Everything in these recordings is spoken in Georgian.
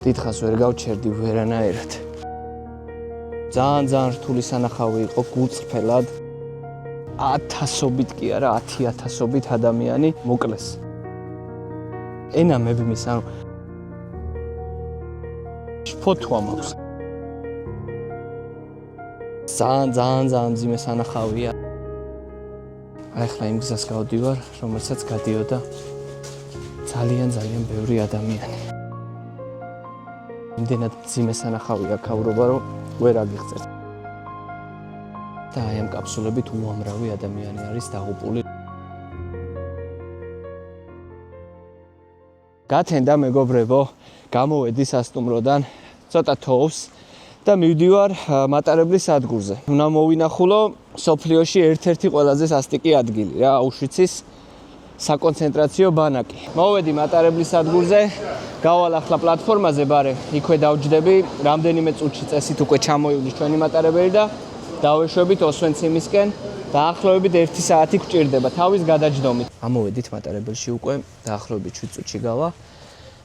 დიდხანს ვერ გავჩერდი ვერანაირად. ძალიან რთული სანახავი იყო გულწრფელად. 1000-ობით კი არა, 10,000-ობით ადამიანი მოკლეს. ენა მებმის, ანუ ფოთვა მაქვს. ძალიან მძიმე სანახავია. ახლა იმ გზას გავდივარ, რომელსაც გადიოდა ძალიან ბევრი ადამიანი. იმდენად მძიმე სანახავია ქავრობა, რომ ვერ აგიღწევ. და აი ამ კაფსულებით უამრავი ადამიანი არის დაღუპული. გათენდა მეგობრებო, გამოვედი სასტუმროდან, ცოტა თოვს და მივდივარ მატარებლის სადგურზე. უნდა მოვინახულო სოფლიოში ერთ-ერთი ყველაზე სასტიკი ადგილი რა, აუშვიცის საკონცენტრაციო ბანაკი. მოვედი მატარებლის სადგურზე, გავალ ახლა პლატფორმაზე ბარე, იქვე დავჯდები, რამდენიმე წუთში წესით უკვე ჩამოივლის ჩვენი მატარებელი და დავეშვებით ოსვენციმისკენ, დაახლოებით 1 საათი გვჭირდება თავის გადაჯდომით. ამოვედით მატარებელში უკვე დაახლოებით 7 წუთში გავა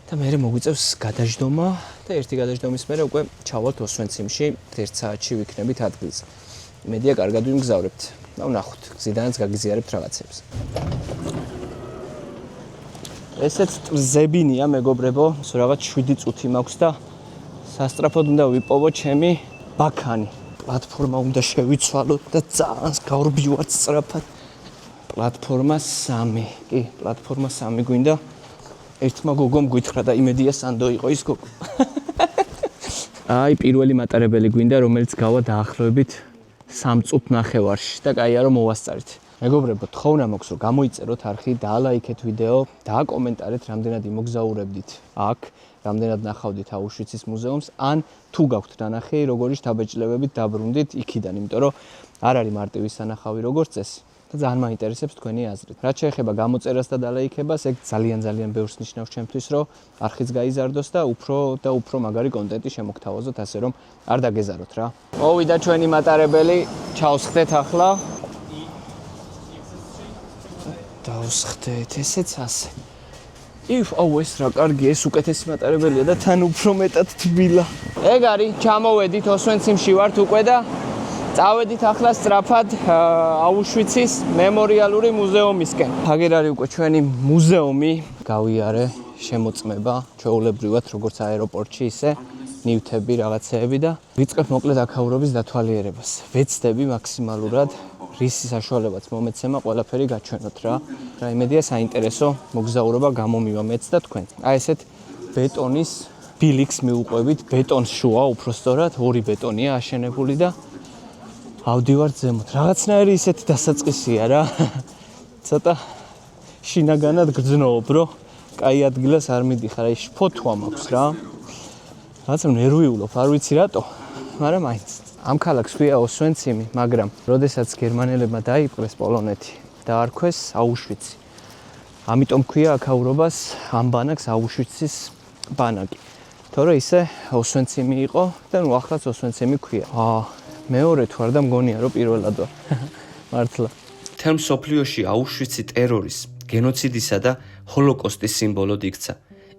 და მერე მოგვიწევს გადაჯდომა და ერთი გადაჯდომის მერე უკვე ჩავალთ ოსვენციმში, 1 საათში ვიქნებით ადგილზე. იმედია კარგად ვიმგზავრებთ. და ვნახოთ, გზიდანაც გაგიზიარებთ რაღაცებს. ესეც ზებინია მეგობრებო, რაღაც 7 წუთი მაქვს და სასტრაფოდ უნდა ვიპოვო ჩემი ბაქანი. პლატფორმა უნდა შევიცვალოთ და ძალიან გავრბივართ სწრაფად. პლატფორმა 3. კი, პლატფორმა 3 გვინდა. ერთმა გოგომ გითხრა და იმედია სანდო იყო ის გოგო. აი, პირველი მატარებელი გვინდა, რომელიც გავა დაახლოებით 3 წუთს ნახევარში და კაია რომ მოვასწარით. მეგობრებო, თხოვნა მაქვს რომ გამოიწეროთ არხი, დაალაიქეთ ვიდეო, დააკომენტარეთ რამდენად იმოგზაურებდით აქ, რამდენად ნახავდით აუშვიცის მუზეუმს, ან თუ გაქვთ ნანახი, როგორი შთაბეჭდილებებით დაბრუნდით იქიდან, იმიტომ რომ არ არის მარტივი სანახავი როგორც წესი. და ძალიან მაინტერესებს თქვენი აზრით. რაც შეეხება გამოწერას და დალაიქებას, ეგ ძალიან ბევრს ნიშნავს ჩემთვის, რომ არხიც გაიზარდოს და უფრო მაგარი კონტენტი შემოგთავაზოთ, ასე რომ არ დაგეზაროთ რა. მოვიდა ჩვენი მატარებელი, ჩავსხდეთ ახლა. დავსხდეთ, ესეც ასე. ეს რა კარგი, ეს უკეთესი მატარებელია და თან უფრო მეტად თბილა. ეგ არის, ჩამოვედით ოსვენციმში ვართ უკვე და წავედით ახლა სწრაფად აუშვიცის მემორიალური მუზეუმისკენ. აგერ არის უკვე ჩვენი მუზეუმი, გავიარე შემოწმება, ჩვეულებრივად როგორც აეროპორტში ისე ნივთები, რაღაცეები და ვიწყებ მოკლედ აქაურობის დათვალიერებას. ვეცდები მაქსიმალურად რის საშუალებაც მომეცემა ყველაფერი გაჩვენოთ რა. რა იმედია საინტერესო მოგზაურობა გამომივა მეც და თქვენ. აი ესეთ ბეტონის ბილიქს მივუყვებით, ბეტონს შუა უпростоრად, 2 ბეტონია აშენებული და ავდივართ ზემოთ. რაღაცნაირი ისეთი დასაწყისია რა. ცოტა შინაგანად გრძნობ, რომ კაი ადგილას არ მიდიხარ, აი ფოთვა მაქვს რა. რაღაცა ნერვიულობ, არ ვიცი რატო, მაგრამ მაინც. ამ ქალაქს ქვია ოსვენციმი, მაგრამ როდესაც გერმანელებმა დაიპყრეს პოლონეთი, დაარქვეს აუშვიცი. ამიტომ ქვია აქაურობას ამ ბანაკს აუშვიცის ბანაკი. თორე ისე ოსვენციმი იყო და ნუ ახლაც ოსვენციმი ქვია. მეორე თუ არ და მგონია რომ პირველად ვარ. მართლა. მთელ მსოფლიოში აუშვიცი ტერორის, გენოციდისა და ჰოლოკოსტის სიმბოლოდ იქცა.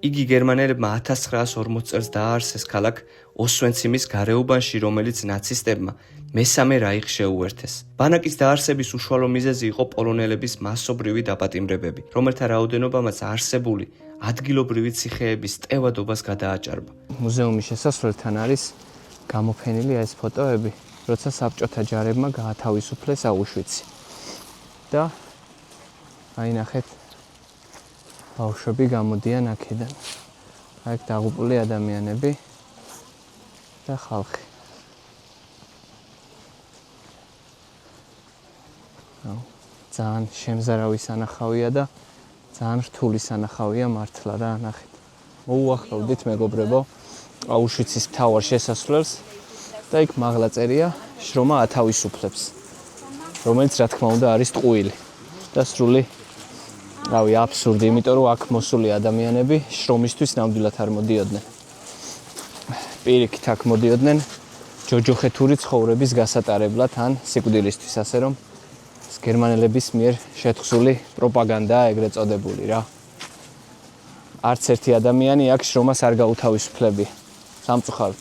იგი გერმანელებმა 1940 წელს დააარსეს ქალაქ ოსვენციმის გარეუბანში, რომელიც ნაცისტებმა მესამე რაიხს შეუერთეს. ბანაკის დაარსების უშუალო მიზეზი იყო პოლონელების მასობრივი დაპატიმრებები, რომელთა რაოდენობამაც არსებული ადგილობრივი ციხეების ტევადობას გადააჭარბა. მუზეუმის შესასვლელთან არის გამოფენილი ეს ფოტოები, როცა საბჭოთა ჯარებმა გაათავისუფლეს აუშვიცი. და აი ნახეთ, ბავშვები გამოდიან აქედან. აქ დაღუპული ადამიანები და ხალხი. ძალიან შემზარავი სანახავია და ძალიან რთული სანახავია მართლა რა, ნახეთ. მოუახლოვდით მეგობრებო აუშვიცის მთავარ შესასვლელს და იქ მაღლა წერია შრომა ათავისუფლებს, რომელიც რა თქმა უნდა არის ტყუილი და სრული რავი აბსურდი, იმიტომ რომ აქ მოსული ადამიანები შრომისთვის ნამდვილად არ მოდიოდნენ. პირიქით აქ მოდიოდნენ ჯოჯოხეთური ცხოვრების გასატარებლად ან სიკვდილისთვის, ასე რომ გერმანელების მიერ შეთხზული პროპაგანდაა ეგრეთ წოდებული რა. არც ერთი ადამიანი აქ შრომას არ გაუთავისუფლებია. სამწუხაროდ.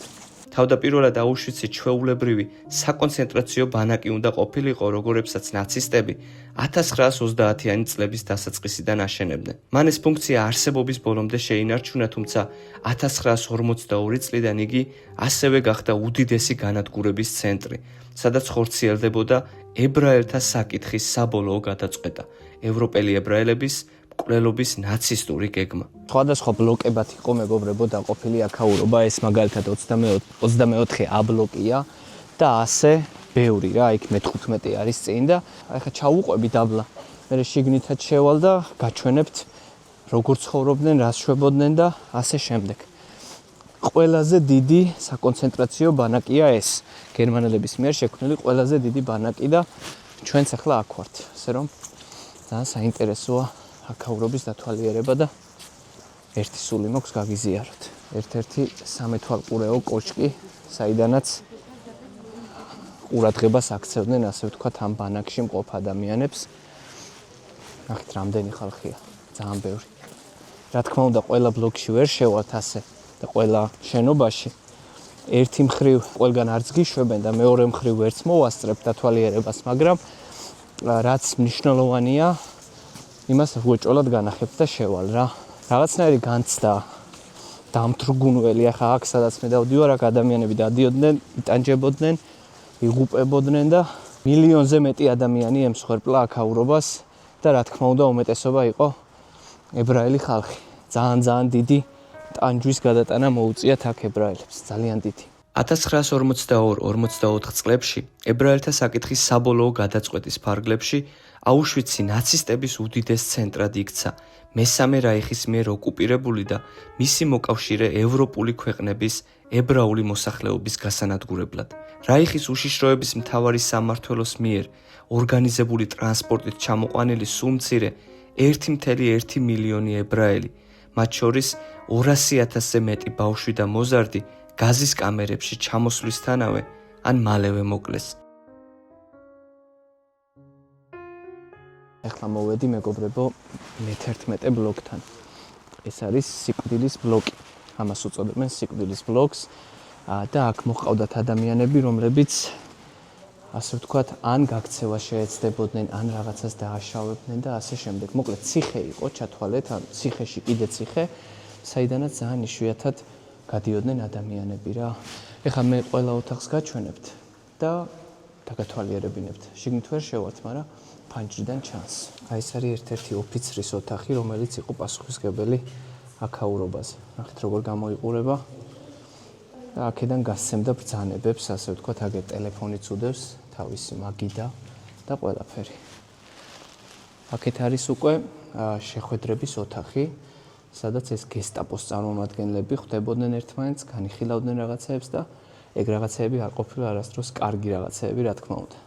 თავდაპირველად აუშვიცი ჩვეულებრივი საკონცენტრაციო ბანაკი უნდა ყოფილიყო, როგორებსაც ნაცისტები 1930-იანი წლების დასაწყისიდან აშენებდნენ. მან ეს ფუნქცია არსებობის ბოლომდე შეინარჩუნა, თუმცა 1942 წლიდან იგი ასევე გახდა უდიდესი განადგურების ცენტრი, სადაც ხორციელდებოდა ებრაელთა საკითხის საბოლოო გადაწყვეტა, ევროპელი ებრაელების მკვლელობის ნაცისტური გეგმა. სხვადასხვა ბლოკებად იყო მეგობრებო დაყოფილი აქაურობა, ეს მაგალითად 24A ბლოკია და ასე ბევრი რა, იქ მე-15 არის წინ და ახლა ჩავუყვები დაბლა. მე შიგნითაც შევალ და გაჩვენებთ როგორ ცხოვრობდნენ, რას შვებოდნენ და ასე შემდეგ. ყველაზე დიდი საკონცენტრაციო ბანაკია ეს. გერმანელების მიერ შექმნილი ყველაზე დიდი ბანაკი და ჩვენც ახლა აქ ვართ. ასე რომ ძალიან საინტერესოა აქაურობის დათვალიერება და ერთი სული მოქვს გაგიზიაროთ. ერთ-ერთი სამეთვალყურეო კოშკი, საიდანაც ყურადღებას აქცევდნენ, ასე ვთქვათ, ამ ბანაკში მყოფ ადამიანებს. ნახეთ, რამდენი ხალხია, ძალიან ბევრი. რა თქმა უნდა, ყველა ბლოკში ვერ შევალთ ასე და ყველა შენობაში. ერთი მხრივ ყველგან არც გიშვებენ და მეორე მხრივ ვერც მოვასწრებ დათვალიერებას, მაგრამ რაც მნიშვნელოვანია, იმას უეჭველად განახებ და შევალ რა. რაღაცნაირი განცდა დამთრგუნველი ახლა აქ სადაც მე დავდივარ, აქ ადამიანები დადიოდნენ, იტანჯებოდნენ, იღუპებოდნენ და მილიონზე მეტი ადამიანი ემსხვერპლა აქაურობას და რა თქმა უნდა უმეტესობა იყო ებრაელი ხალხი. ძალიან დიდი ტანჯვის გადატანა მოუწიათ აქ ებრაელებს, ძალიან დიდი. 1942-44 წლებში ებრაელთა საკითხის საბოლოო გადაწყვეტის ფარგლებში აუშვიცი ნაცისტების უდიდეს ცენტრად იქცა, მესამე რაიხის მიერ ოკუპირებული და მისი მოკავშირე ევროპული ქვეყნების ებრაული მოსახლეობის გასანადგურებლად. რაიხის უშიშროების მთავარი სამმართველოს მიერ ორგანიზებული ტრანსპორტით ჩამოყვანილი სულ მცირე 1,1 მილიონი ებრაელი, მათ შორის 200,000-ზე მეტი ბავშვი და მოზარდი გაზის კამერებში ჩამოსვლისთანავე ან მალევე მოკლეს. ახლა მოვედი მეგობრებო მე-11 ბლოკთან. ეს არის სიკვდილის ბლოკი. ამას უწოდებენ სიკვდილის ბლოკს და აქ მოჰყავდათ ადამიანები, რომლებიც ასე ვთქვათ, ან გაქცევა შეეცდებოდნენ, ან რაღაცას დააშავებდნენ და ასე შემდეგ. მოკლედ ციხე იყო, ჩათვალეთ, ან ციხეში კიდე ციხე, საიდანაც ძალიან იშვიათად გადიოდნენ ადამიანები რა. ეხლა მე ყველა ოთახს გაჩვენებთ და დაგათვალიერებინებთ. შიგნით ვერ შევართ, მაგრამ ფანჯრიდან ჩანს. აი ეს არის ერთ-ერთი ოფიცრის ოთახი, რომელიც იყო პასუხისმგებელი აქაურობაზე. ნახეთ როგორ გამოიყურება. და აქედან გასცემდა ბრძანებებს, ასე ვთქვათ, აგერ ტელეფონიც უდევს, თავისი მაგიდა და ყველაფერი. აქეთ არის უკვე შეხვედრების ოთახი, სადაც ეს გესტაპოს წარმომადგენლები ხვდებოდნენ ერთმანეთს, განიხილავდნენ რაღაცეებს და ეგ რაღაცეები არ ყოფილა არასდროს კარგი რაღაცეები, რა თქმა უნდა.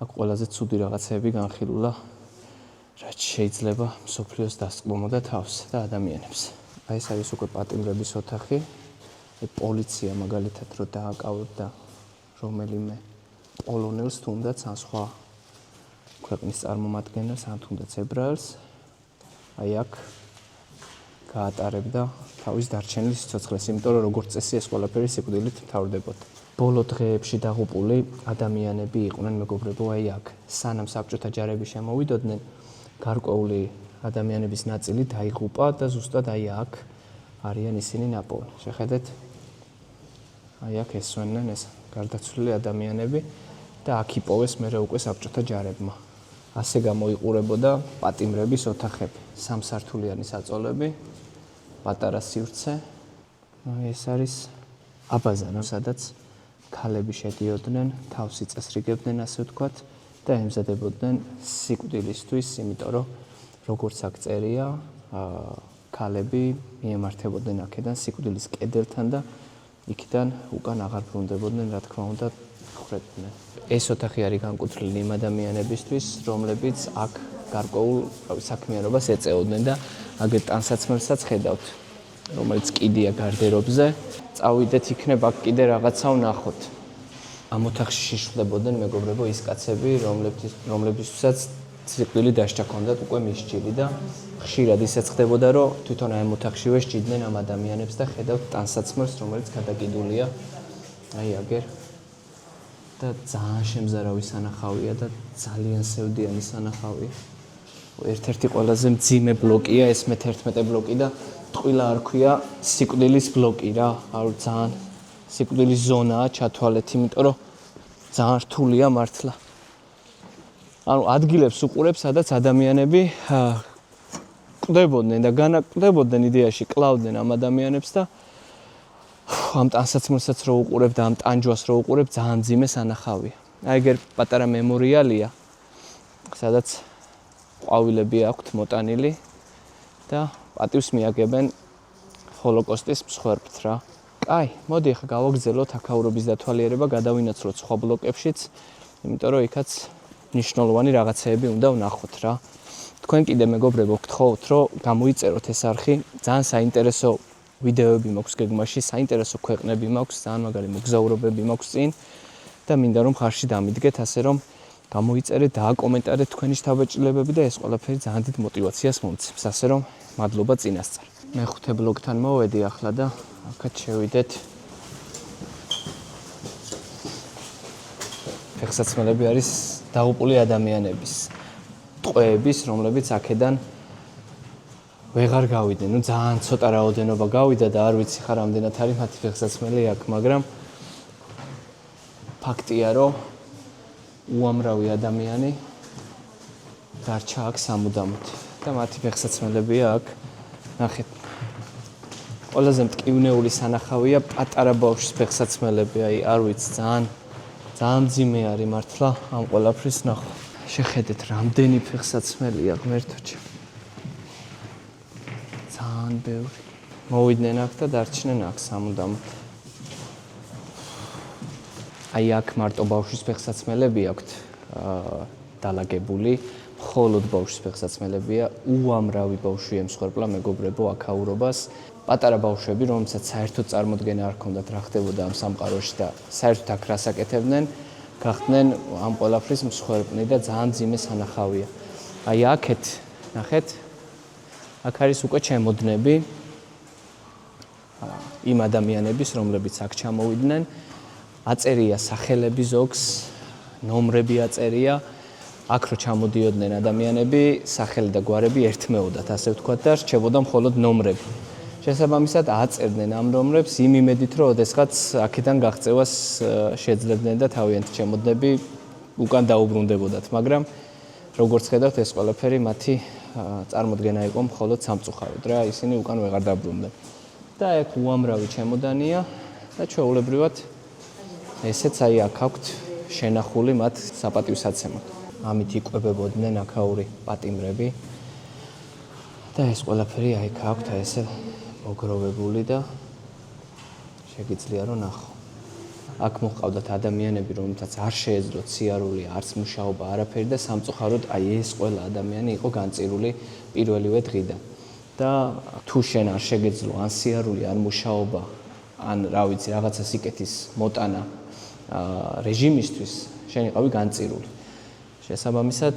აქ ყველაზე ცუდი რაღაცეები განხილულა, რაც შეიძლება მსოფლიოს დასკმომოდა თავს და ადამიანებს. აი ეს არის უკვე პატიმრების ოთახი. პოლიცია მაგალითად რო დააკავებდა რომელიმე პოლონელს თუნდაც ან სხვა ქვეყნის წარმომადგენელს ან თუნდაც ებრაელს, აი აქ გაატარებდა თავის დარჩენილ სიცოცხლეს, იმიტომ რომ როგორც წესი ეს ყველაფერი სიკვდილით მთავრდებოდა. ბოლო დღეებში დაღუპული ადამიანები იყვნენ მეგობრებო, აი აქ სანამ საბჭოთა ჯარები შემოვიდოდნენ, გარკვეული ადამიანების ნაწილი დაიღუპა და ზუსტად აი აქ არიან ისინი ნაპოვნი. შეხედეთ, აი აქ ესვენენ ეს გარდაცვლილი ადამიანები და აქ იპოვეს მერე უკვე საბჭოთა ჯარებმა. ასე გამოიყურებოდა პატიმრების ოთახები, სამსართულიანი საწოლები, პატარა სივრცე. ეს არის აბაზანა, სადაც ქალები შედიოდნენ, თავს იწესრიგებდნენ, ასე ვთქვათ, და ემზადებოდნენ სიკვდილისთვის, იმიტომ რომ როგორც აქ წერია, ქალები მიემართებოდნენ აქედან სიკვდილის კედელთან და იქიდან უკან აღარ ბრუნდებოდნენ, რა თქმა უნდა, ხრებდნენ. ეს ოთახი არის განკუთვნილი იმ ადამიანებისთვის, რომლებიც აქ გარკვეულ საქმიანობას ეწეოდნენ და აგერ ტანსაცმელსაც ხედავთ, რომელიც კიდია გარდერობზე. წავიდეთ იქნებ აქ კიდე რაღაცა ვნახოთ. ამ ოთახში შიშვლებოდნენ მეგობრებო ის კაცები, რომლებისთვისაც სიკვდილი დასჯა ჰქონდათ უკვე მისჯილი და ხშირად ისეც ხდებოდა, რომ თვითონ აი ამ ოთახშივე სჭიდნენ ამ ადამიანებს და ხედავთ ტანსაცმელს, რომელიც გადაკიდულია აი აგერ და ძალიან შემზარავი სანახავია და ძალიან სევდიანი სანახავია. ერთ-ერთი ყველაზე მძიმე ბლოკია ეს მე-11 ბლოკი და ტყილა არ ქვია სიკვდილის ბლოკი რა. არ ძალიან სიკვდილის ზონაა ჩათვალეთ, იმიტომ რომ ძალიან რთულია მართლა. ანუ ადგილებს უყურებს, სადაც ადამიანები კვდებოდნენ და განაკვდებოდნენ იდეაში, კლავდნენ ამ ადამიანებს და ამ ტანსაცმელსაც რო უყურებ და ამ ტანჯვას რო უყურებ, ძალიან მძიმე სანახავია. აი ეგერ პატარა მემორიალია, სადაც ყვავილები აქვთ მოტანილი და პატივს მიაგებენ ჰოლოკოსტის მსხვერპლთ რა. აი, მოდი ახლა გავაგრძელოთ აქაურობის დათვალიერება, გადავინაცვლოთ სხვა ბლოკებშიც, იმიტომ რომ იქაც ნიშნულოვანი რაღაცეები უნდა ვნახოთ რა. თქვენ კიდე მეგობრებო გთხოვთ, რომ გამოიწეროთ ეს არხი, ძალიან საინტერესო ვიდეოები მაქვს გეგმაში, საინტერესო ქვეყნები მაქვს, ძალიან მაგარი მოგზაურობები მაქვს წინ და მინდა რომ ხარში დამიდგეთ, ასე რომ გამოიწერეთ, დააკომენტარეთ თქვენი შთაბეჭდილებები და ეს ყველაფერი ძალიან დიდ мотивაციას მომცემს, ასე რომ მადლობა წინასწარ. მე-5 ბლოკთან მოვედი ახლა და აქაც შევიდეთ. ფეხსაცმელები არის დაღუპული ადამიანების ტყვეების, რომლებიც აქედან ვეღარ გავიდნენ. ნუ ძალიან ცოტა რაოდენობა გავიდა და არ ვიცი ხარ რამდენად არის მათი ფეხსაცმელი აქ, მაგრამ ფაქტია, რომ უამრავი ადამიანი დარჩა აქ სამუდამოდ და მათი ფეხსაცმელებია აქ. ნახეთ. ყველაზე მტკივნეული სანახავია პატარა ბავშვის ფეხსაცმელები, აი არ ვიცი, ძალიან მძიმე არის მართლა ამ ყველაფრის ნახვა. შეხედეთ, რამდენი ფეხსაცმელია ღმერთო ჩემო. ძალიან ბევრი. მოვიდნენ აქ და დარჩნენ აქ სამუდამოდ. აი აქ მარტო ბავშვის ფეხსაცმელები აქვთ დალაგებული, მხოლოდ ბავშვის ფეხსაცმელებია, უამრავი ბავშვი ემსხვერპლა მეგობრებო აქაურობას. პატარა ბავშვები, რომელსაც საერთოდ წარმოდგენა არ ჰქონდათ რა ხდებოდა ამ სამყაროში და საერთოდ აქ რას აკეთებდნენ, გახდნენ ამ ყველაფრის მსხვერპლნი და ძალიან მძიმე სანახავია. აი აქეთ, ნახეთ, აქ არის უკვე ჩემოდნები იმ ადამიანების, რომლებიც აქ ჩამოვიდნენ. აწერია სახელები ზოგს, ნომრები აწერია. აქ რო ჩამოდიოდნენ ადამიანები, სახელი და გვარები ერთმეოდათ, ასე ვთქვათ და რჩებოდა მხოლოდ ნომრები. შესაბამისად აწერდნენ ამ ნომრებს იმ იმედით, რომ ოდესღაც აქედან გაღწევას შეძლებდნენ და თავიანთი ჩემოდნები უკან დაუბრუნდებოდათ, მაგრამ როგორც ხედავთ, ეს ყველაფერი მათი წარმოდგენა იყო მხოლოდ სამწუხაროდ რა, ისინი უკან ვეღარ დაბრუნდნენ. და აქ უამრავი ჩემოდანია და ჩვეულებრივად ესეც აი აქ აქვთ შენახული მათ საპატივსაცემად. ამით იკვებებოდნენ აქაური პატიმრები და ეს ყველაფერი აი აქ აქვთ ესე მოგროვებული და შეგიძლია რომ ნახო. აქ მოჰყავდათ ადამიანები, რომელთაც არ შეეძლოთ სიარული, არც მუშაობა, არაფერი და სამწუხაროდ აი ეს ყველა ადამიანი იყო განწირული პირველივე დღიდან. და თუ შენ არ შეგეძლო ან სიარული, ან მუშაობა, ან რა ვიცი, რაღაცა სიკეთის მოტანა რეჟიმისთვის, შენ იყავი განწირული. შესაბამისად,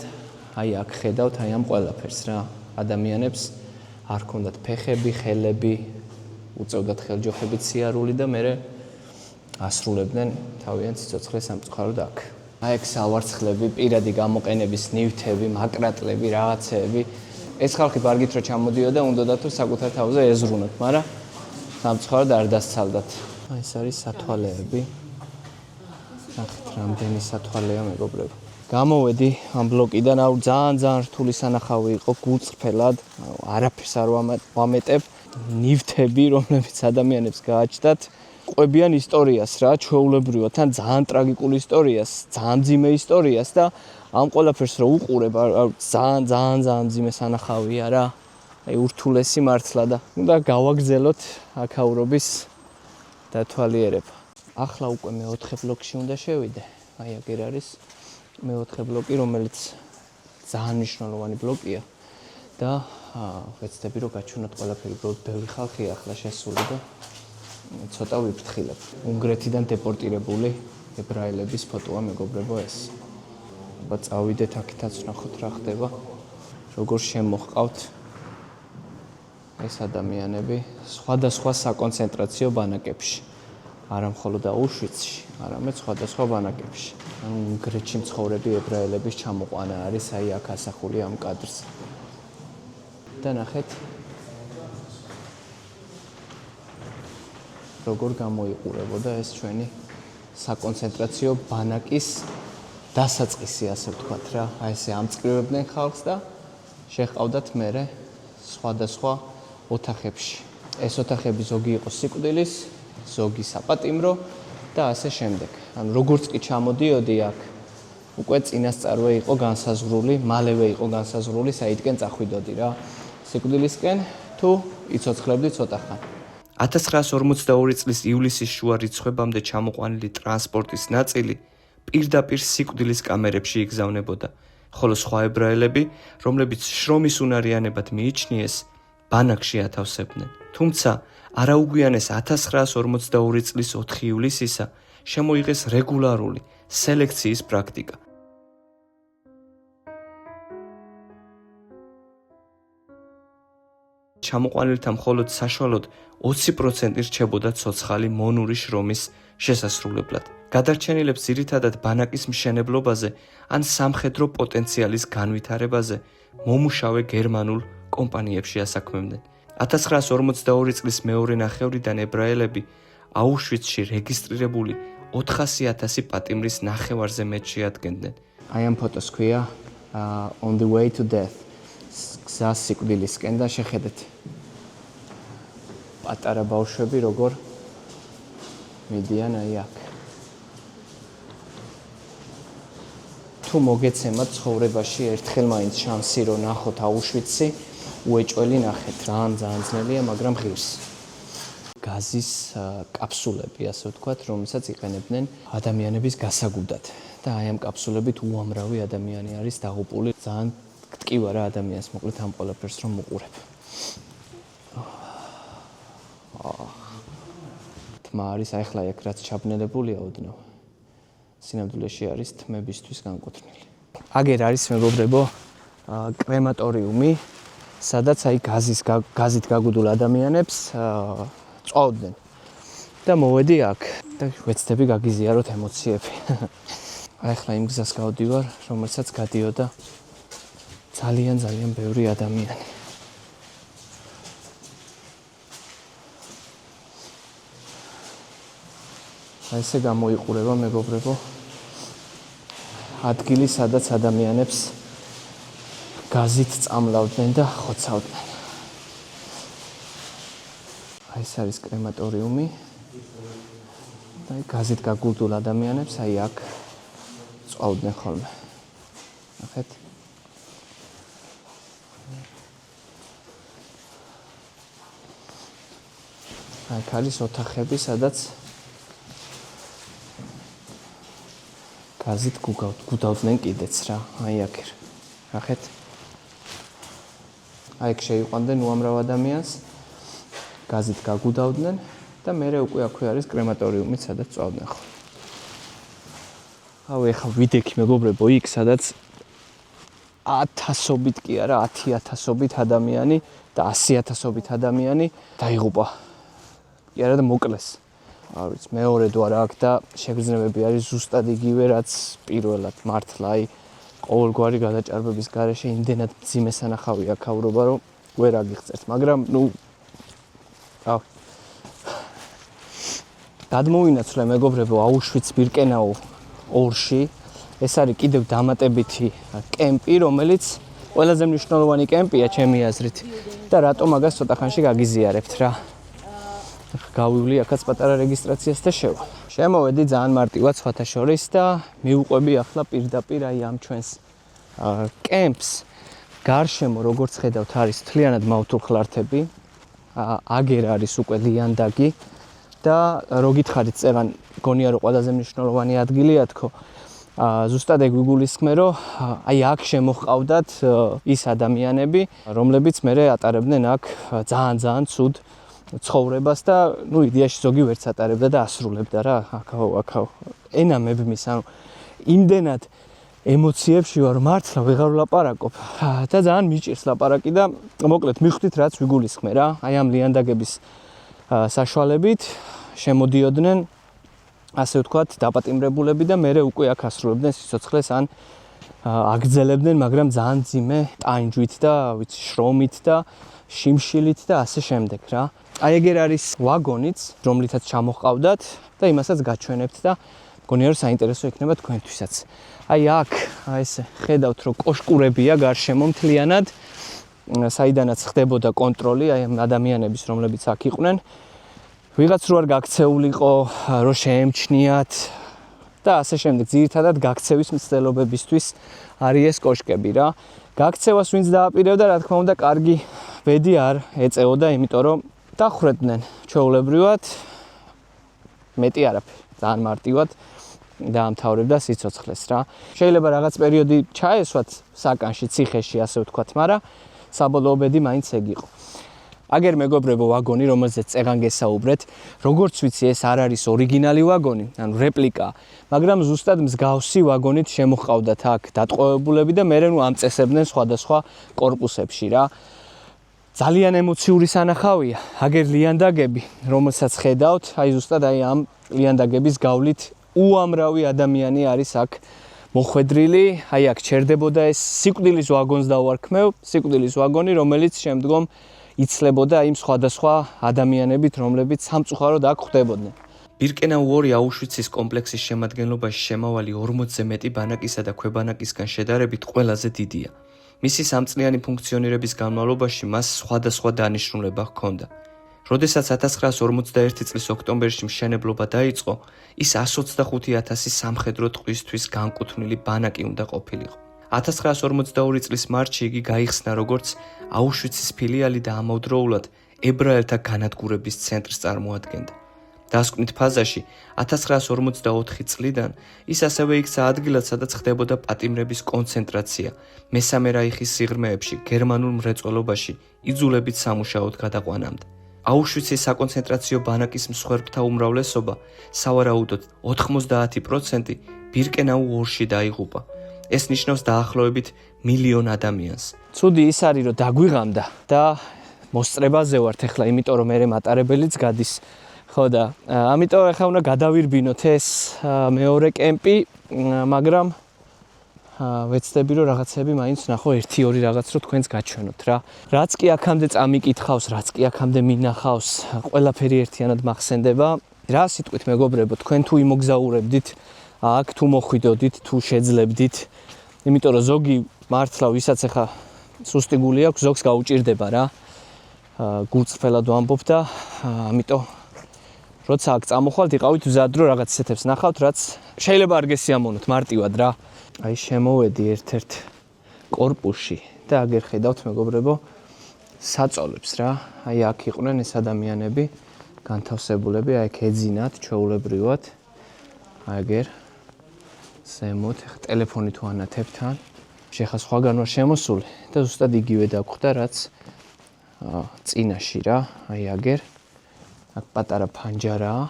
აი აქ ხედავთ აი ამ ყველაფერს რა. ადამიანებს არ ჰქონდათ ფეხები, ხელები, უწევდათ ხელჯოხებით სიარული და მერე ასრულებდნენ თავიანთ სიცოცხლეს სამწუხაროდ აქ. აი ეგ სავარცხლები, პირადი გამოყენების ნივთები, მაკრატლები, რაღაცეები. ეს ხალხი ბარგით რო ჩამოდიოდა, უნდათ თუ საკუთარ თავზე ეზრუნოთ, მაგრამ სამწუხაროდ არ დასცალდათ. აი ეს არის სათვალეები. ნახეთ, რამდენი სათვალეა მეგობრებო. გამოვედი ამ ბლოკიდან, აუ ძალიან რთული სანახავი იყო, გულწრფელად, არაფერს არ ვამეტებ, ნივთები, რომლებიც ადამიანებს გააჩნდათ, ყვებიან ისტორიას რა, ჩვეულებრივად, თან ძალიან ტრაგიკულ ისტორიას, ძალიან მძიმე ისტორიას და ამ ყველაფერს რო უყურებ, ძალიან მძიმე სანახავია რა. აი ურთულესი მართლა და უნდა გავაგრძელოთ აქაურობის დათვალიერება. ახლა უკვე მე-4 ბლოკში უნდა შევიდე. აი აგერ არის მე-4 ბლოკი, რომელიც ძალიან მნიშვნელოვანი ბლოკია და ვეცდები რომ გაჩვენოთ ყველაფერი, უბრალოდ ბევრი ხალხია ახლა შესული და ცოტა ვიფრთხილებ. უნგრეთიდან დეპორტირებული ებრაელების ფოტოა მეგობრებო ეს. აბა წავიდეთ აქეთაც ვნახოთ რა ხდება. როგორ შემოჰყავთ ეს ადამიანები სხვადასხვა საკონცენტრაციო ბანაკებში. არა მხოლოდ აუშვიცში, არამედ სხვადასხვა ბანაკებში. უნგრეთში მცხოვრები ებრაელების ჩამოყვანა არის აი აქ ასახული ამ კადრზე. და ნახეთ როგორ გამოიყურებოდა ეს ჩვენი საკონცენტრაციო ბანაკის დასაწყისი, ასე ვთქვათ რა. აი ესე ამწყრივებდნენ ხალხს და შეჰყავდათ მერე სხვადასხვა ოთახებში. ეს ოთახები ზოგი იყო სიკვდილის, ზოგი საპატიმრო და ასე შემდეგ. ანუ როგორც კი ჩამოდიოდი აქ, უკვე წინასწარვე იყო განსაზღვრული, მალევე იყო განსაზღვრული, საიდკენ წახვიდოდი რა. სიკვდილისკენ თუ იცოცხლებდი ცოტა ხანი. 1942 წლის ივლისის შუა რიცხვებამდე ჩამოყვანილი ტრანსპორტის ნაწილი პირდაპირ სიკვდილის კამერებში იგზავნებოდა, ხოლო სხვა ებრაელები, რომლებიც შრომის უნარიანებად მიიჩნიეს, ბანაკში ათავსებდნენ. თუმცა არაუგვიანეს 1942 წლის 4 ივლისისა შემოიღეს რეგულარული სელექციის პრაქტიკა. ჩამოყვანილთა მხოლოდ საშუალოდ 20% რჩებოდა ცოცხალი მონური შრომის შესასრულებლად. გადარჩენილებს ძირითადად ბანაკის მშენებლობაზე ან სამხედრო პოტენციალის განვითარებაზე მომუშავე გერმანულ კომპანიებში ასაქმებდნენ. 1942 წლის მეორე ნახევრიდან ებრაელები აუშვიცში რეგისტრირებული 400,000 პატიმრის ნახევარზე მეტში ადგენდნენ. აი ამ ფოტოს ქვია On the way to death. გზა სიკვდილისკენ და შეხედეთ. პატარა ბავშვები როგორ მიდიან აი აქ. თუ მოგეცემათ ცხოვრებაში ერთხელ მაინც შანსი რომ ნახოთ აუშვიცი, უეჭველი ნახეთ რა, ძალიან ძნელია, მაგრამ ღირს. გაზის კაფსულები, ასე ვთქვათ, რომელსაც იყენებდნენ ადამიანების გასაგუდად. და აი ამ კაფსულებით უამრავი ადამიანი არის დაღუპული. ძალიან გტკივა რა ადამიანს მოკლედ ამ ყველაფერს რომ უყურებ. თმა არის ახლა ეგ რაც ჩაბნელებულია ოდნავ. სინამდვილეში არის თმებისთვის განკუთვნილი. აგერ არის მეგობრებო კრემატორიუმი, სადაც აი გაზით გაგუდულ ადამიანებს წვავდნენ. და მოვედი აქ და ვეცდები გაგიზიაროთ ემოციები. ახლა იმ გზას გავდივარ, რომელსაც გადიოდა ძალიან ბევრი ადამიანი. ესე გამოიყურება მეგობრებო ადგილი, სადაც ადამიანებს გაზით წამლავდნენ და ხოცავდნენ. აი ეს არის კრემატორიუმი. და გაზით გაგულდულ ადამიანებს აი აქ წვავდნენ ხოლმე. ნახეთ. აქ არის ოთახები, სადაც გაზით გუდავდნენ კიდეც რა, აი აქ. ნახეთ. აი აქ შეიყვანდნენ უამრავ ადამიანს, გაზით გაგუდავდნენ და მერე უკვე აქვე არის კრემატორიუმი, სადაც წვავდნენ ხოლმე. აუ ეხლა ვიდექი მეგობრებო იქ, სადაც 1000-ობით კი არა, 10,000-ობით ადამიანი და 100,000-ობით ადამიანი დაიღუპა. კი არა და მოკლეს. არ ვიცი, მეორე თუ არა აქ და შეგრძნებები არის ზუსტად იგივე, რაც პირველად მართლა, აი ყოველგვარი გადაჭარბების გარეშე იმდენად მძიმე სანახავი აქავრობა, რომ ვერ აგიღწევთ, მაგრამ გადმოვინაცვლე მეგობრებო აუშვიც-ბირკენაუ 2-ში. ეს არის კიდევ დამატებითი კემპი, რომელიც ყველაზე მნიშვნელოვანი კემპია ჩემი აზრით და რატომ მაგას ცოტა ხანში გაგიზიარებთ რა. გავივლი აქაც პატარა რეგისტრაციას და შევა. შემოვედი ძალიან მარტივად სხვათა შორის და მივუყვები ახლა პირდაპირ აი ამ ჩვენს კემპს. გარშემო როგორც ხედავთ არის მთლიანად მავთულხლართები. აგერ არის უკვე ლიანდაგი და რო გითხარით წეღან გონია რომ ყველაზე მნიშვნელოვანი ადგილია თქო. ზუსტად ეგ ვიგულისხმე რომ აი აქ შემოჰყავდათ ის ადამიანები, რომლებიც მერე ატარებდნენ აქ ძალიან ცუდ ცხოვრებას და იდეაში ზოგი ვერც ატარებდა და ასრულებდა რა აქაო. ენა მებმის, ანუ იმდენად ემოციებში ვარ, მართლა ვეღარ ვლაპარაკობ და ძალიან მიჭირს ლაპარაკი და მოკლედ მიხვდით რაც ვიგულისხმე რა. აი ამ ლიანდაგების საშუალებით შემოდიოდნენ ასე ვთქვათ დაპატიმრებულები და მე უკვე აქ ასრულებდნენ სიცოცხლეს ან აგრძელებდნენ, მაგრამ ძალიან ძიმე ტანჯვით და ვიცი შრომით და შიმშილით და ასე შემდეგ რა. აი ეგერ არის ვაგონიც, რომლითაც ჩამოჰყავდათ და იმასაც გაჩვენებთ და მგონია რომ საინტერესო იქნება თქვენთვისაც. აი აქ, აი ესე ხედავთ რომ კოშკურებია გარშემო მთლიანად, საიდანაც ხდებოდა კონტროლი აი ამ ადამიანების, რომლებიც აქ იყვნენ. ვიღაც რო არ გაქცეულიყო, რო შეემჩნიათ და ასე შემდეგ. ძირითადად გაქცევის მცდელობებისთვის არის ეს კოშკები რა. გაქცევას ვინც დააპირებდა, რა თქმა უნდა, კარგი ბედი არ ეწეოდა, იმიტომ რომ დახვრეტდნენ ჩვეულებრივად მეტი არაფერი, ძალიან მარტივად დაამთავრებდა სიცოცხლეს რა. შეიძლება რაღაც პერიოდი ჩაესვათ საკანში, ციხეში, ასე ვთქვათ, მაგრამ საბოლოო ბედი მაინც ეგ იყო. აგერ მეგობრებო ვაგონი, რომელზეც წეგან გესაუბრეთ, როგორც ვიცი, ეს არ არის ორიგინალი ვაგონი, ანუ რეპლიკა, მაგრამ ზუსტად მსგავსი ვაგონით შემოჰყავდათ აქ დატყვევებულები და მერე ამწესებდნენ სხვადასხვა კორპუსებში რა. ძალიან ემოციური სანახავია, აგერ ლიანდაგები, რომელსაც ხედავთ, აი ზუსტად აი ამ ლიანდაგების გავლით უამრავი ადამიანი არის აქ მოხვედრილი, აი აქ ჩერდებოდა ეს სიკვდილის ვაგონს დავარქმევ, სიკვდილის ვაგონი, რომელიც შემდგომ იცლებოდა იმ სხვადასხვა ადამიანებით, რომლებიც სამწუხაროდ აქ ხვდებოდნენ. ბირკენაუ 2 აუშვიცის კომპლექსის შემადგენლობაში შემავალი 40-ზე მეტი ბანაკისა და ქვებანაკისგან შედარებით ყველაზე დიდია. მისი სამწლიანი ფუნქციონირების განმავლობაში მას სხვადასხვა დანიშნულება ჰქონდა. როდესაც 1951 წლის ოქტომბერში მშენებლობა დაიწყო, ის 125,000 სამხედრო ტყვისთვის განკუთვნილი ბანაკი უნდა ყოფილიყო. 1952 წლის მარტში იგი გაიხსნა როგორც აუშვიცის ფილიალი და ამავდროულად ებრაელთა განადგურების ცენტრს წარმოადგენდა. დასკვნით ფაზაში 1954 წლიდან ის ასევე იქცა ადგილად, სადაც ხდებოდა პატიმრების კონცენტრაცია, მესამე რაიხის სიღრმეებში, გერმანულ მრეწველობაში, იძულებით სამუშაოდ გადაყვანამდე. აუშვიცის საკონცენტრაციო ბანაკის მსხვერპლთა უმრავლესობა, სავარაუდოდ 90% ბირკენაუ 2-ში დაიღუპა. ეს ნიშნავს დაახლოებით 1,000,000 ადამიანს. ცუდი ის არის, რომ დაგვიღამდა და მოსწრებაზე ვართ ახლა, იმიტომ რომ მე მატარებელიც გადის. ხო და ამიტომ ახლა უნდა გადავირბინოთ ეს მეორე კემპი, მაგრამ ვეცდები რომ რაღაცები მაინც ნახო 1-2 რაღაც რო თქვენს გაჩვენოთ რა. რაც კი აქამდე წამიკითხავს, რაც კი აქამდე მინახავს, ყველაფერი ერთიანად მახსენდება. რა სიტყვით მეგობრებო, თქვენ თუ იმოგზაურებდით აქ, თუ მოხვიდოდით, თუ შეძლებდით, იმიტომ რომ ზოგი მართლა ვისაც ახლა სუსტი გული აქვს, ზოგს გაუჭირდება რა. გულწრფელად ვამბობ და ამიტომ როცა აქ წამოხვალთ, იყავით მზად რომ რაღაც ისეთებს ნახავთ, რაც შეიძლება არ გესიამოვნოთ მარტივად რა. აი შემოვედი ერთ-ერთ კორპუსში და აგერ ხედავთ მეგობრებო საწოლებს რა. აი აქ იყვნენ ეს ადამიანები, განთავსებულები, აი აქ ეძინათ ჩვეულებრივად. აი აგერ ზემოთ ტელეფონი თუ ანათებთ თან. შეხა სხვაგან ვარ შემოსული და ზუსტად იგივე დაგხვდა, რაც წინაში რა. აი აგერ აქ პატარა ფანჯარაა,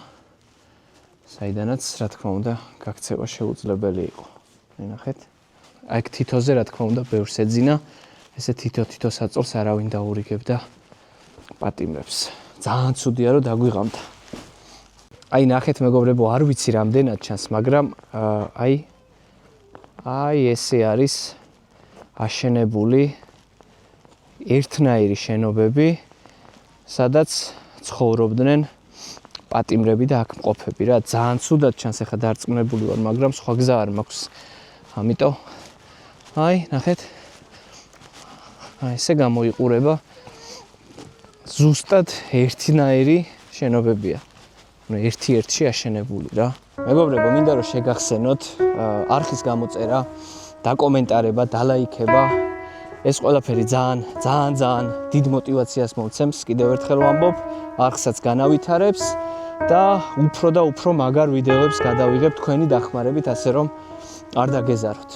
საიდანაც რა თქმა უნდა გაქცევა შეუძლებელი იყო. ნახეთ. აქ თითოზე რა თქმა უნდა ბევრს ეძინა, ესე თითო საწოლს არავინ დაურიგებდა პატიმრებს. ძალიან ცუდია რომ დაგვიღამდა. აი ნახეთ მეგობრებო, არ ვიცი რამდენად ჩანს, მაგრამ აი ესე არის აშენებული ერთნაირი შენობები, სადაც ცხოვრობდნენ პატიმრები და აქ მყოფები რა. ძალიან ცუდად ჩანს, ახლა დარწმუნებული ვარ, მაგრამ სხვა გზა არ მაქვს. ამიტომ აი ნახეთ. აი ესე გამოიყურება ზუსტად ერთნაირი შენობებია. ანუ ერთ-ერთში აშენებული რა. მეგობრებო, მინდა რომ შეგახსენოთ არხის გამოწერა, დაკომენტარება, დალაიქება. ეს ყველაფერი ძალიან დიდ мотивაციას მომცემს, კიდევ ერთხელ ვამბობ, არხსაც განავითარებს და უფრო მაგარ ვიდეოებს გადავიღებ თქვენი დახმარებით, ასე რომ არ დაგეზაროთ.